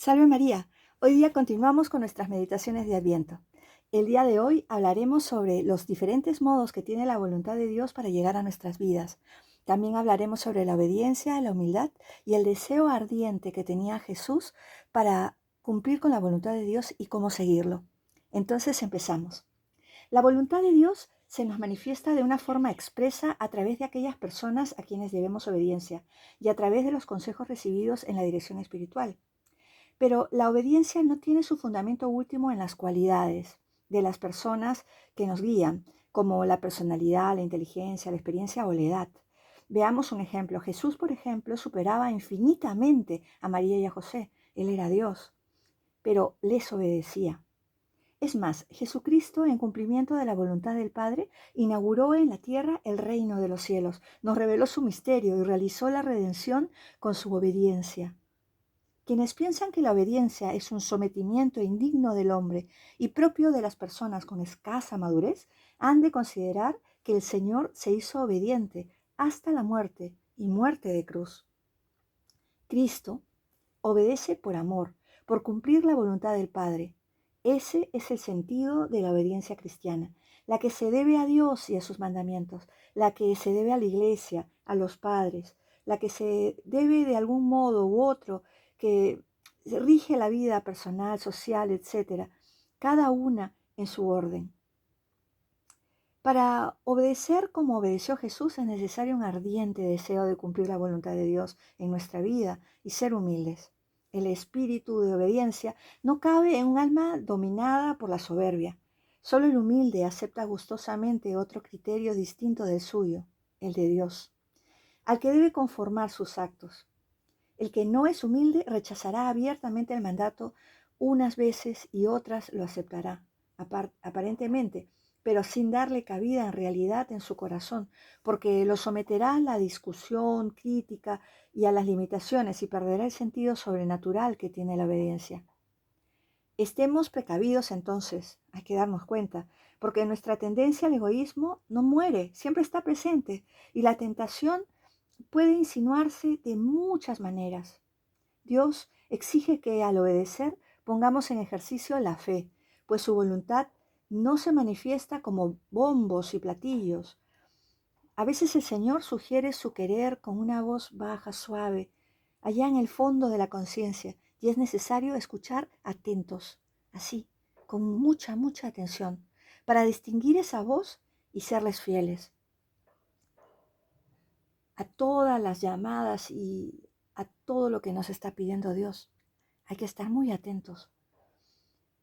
Salve María. Hoy día continuamos con nuestras meditaciones de Adviento. El día de hoy hablaremos sobre los diferentes modos que tiene la voluntad de Dios para llegar a nuestras vidas. También hablaremos sobre la obediencia, la humildad y el deseo ardiente que tenía Jesús para cumplir con la voluntad de Dios y cómo seguirlo. Entonces empezamos. La voluntad de Dios se nos manifiesta de una forma expresa a través de aquellas personas a quienes debemos obediencia y a través de los consejos recibidos en la dirección espiritual. Pero la obediencia no tiene su fundamento último en las cualidades de las personas que nos guían, como la personalidad, la inteligencia, la experiencia o la edad. Veamos un ejemplo. Jesús, por ejemplo, superaba infinitamente a María y a José. Él era Dios, pero les obedecía. Es más, Jesucristo, en cumplimiento de la voluntad del Padre, inauguró en la tierra el reino de los cielos, nos reveló su misterio y realizó la redención con su obediencia. Quienes piensan que la obediencia es un sometimiento indigno del hombre y propio de las personas con escasa madurez, han de considerar que el Señor se hizo obediente hasta la muerte y muerte de cruz. Cristo obedece por amor, por cumplir la voluntad del Padre. Ese es el sentido de la obediencia cristiana, la que se debe a Dios y a sus mandamientos, la que se debe a la iglesia, a los padres, la que se debe de algún modo u otro que rige la vida personal, social, etc., cada una en su orden. Para obedecer como obedeció Jesús es necesario un ardiente deseo de cumplir la voluntad de Dios en nuestra vida y ser humildes. El espíritu de obediencia no cabe en un alma dominada por la soberbia. Solo el humilde acepta gustosamente otro criterio distinto del suyo, el de Dios, al que debe conformar sus actos. El que no es humilde rechazará abiertamente el mandato unas veces y otras lo aceptará, aparentemente, pero sin darle cabida en realidad en su corazón, porque lo someterá a la discusión, crítica y a las limitaciones y perderá el sentido sobrenatural que tiene la obediencia. Estemos precavidos entonces, hay que darnos cuenta, porque nuestra tendencia al egoísmo no muere, siempre está presente y la tentación puede insinuarse de muchas maneras. Dios exige que al obedecer pongamos en ejercicio la fe, pues su voluntad no se manifiesta como bombos y platillos. A veces el Señor sugiere su querer con una voz baja, suave, allá en el fondo de la conciencia, y es necesario escuchar atentos, así, con mucha atención, para distinguir esa voz y serles fieles a todas las llamadas y a todo lo que nos está pidiendo Dios. Hay que estar muy atentos.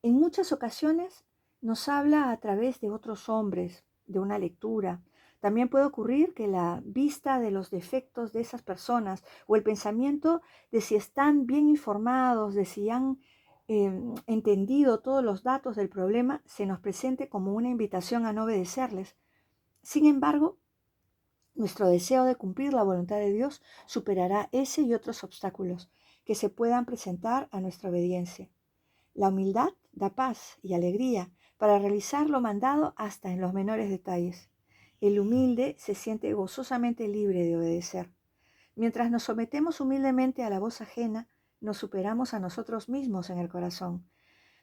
En muchas ocasiones nos habla a través de otros hombres, de una lectura. También puede ocurrir que la vista de los defectos de esas personas o el pensamiento de si están bien informados, de si han entendido todos los datos del problema, se nos presente como una invitación a no obedecerles. Sin embargo, nuestro deseo de cumplir la voluntad de Dios superará ese y otros obstáculos que se puedan presentar a nuestra obediencia. La humildad da paz y alegría para realizar lo mandado hasta en los menores detalles. El humilde se siente gozosamente libre de obedecer. Mientras nos sometemos humildemente a la voz ajena, nos superamos a nosotros mismos en el corazón.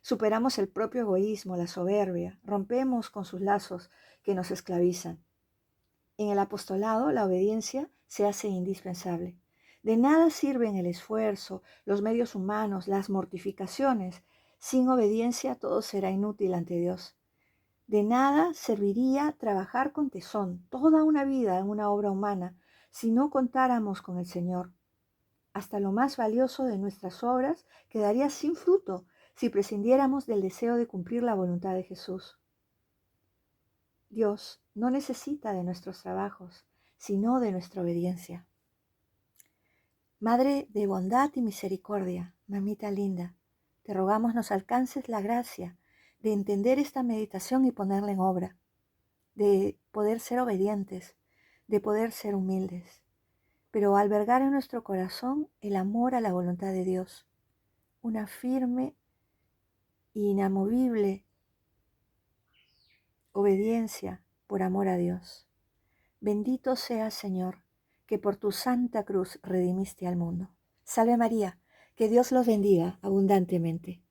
Superamos el propio egoísmo, la soberbia, rompemos con sus lazos que nos esclavizan. En el apostolado, la obediencia se hace indispensable. De nada sirven el esfuerzo, los medios humanos, las mortificaciones. Sin obediencia todo será inútil ante Dios. De nada serviría trabajar con tesón toda una vida en una obra humana si no contáramos con el Señor. Hasta lo más valioso de nuestras obras quedaría sin fruto si prescindiéramos del deseo de cumplir la voluntad de Jesús. Dios no necesita de nuestros trabajos, sino de nuestra obediencia. Madre de bondad y misericordia, mamita linda, te rogamos nos alcances la gracia de entender esta meditación y ponerla en obra, de poder ser obedientes, de poder ser humildes, pero albergar en nuestro corazón el amor a la voluntad de Dios, una firme e inamovible obediencia por amor a Dios. Bendito seas, Señor, que por tu santa cruz redimiste al mundo. Salve María, Que Dios los bendiga abundantemente.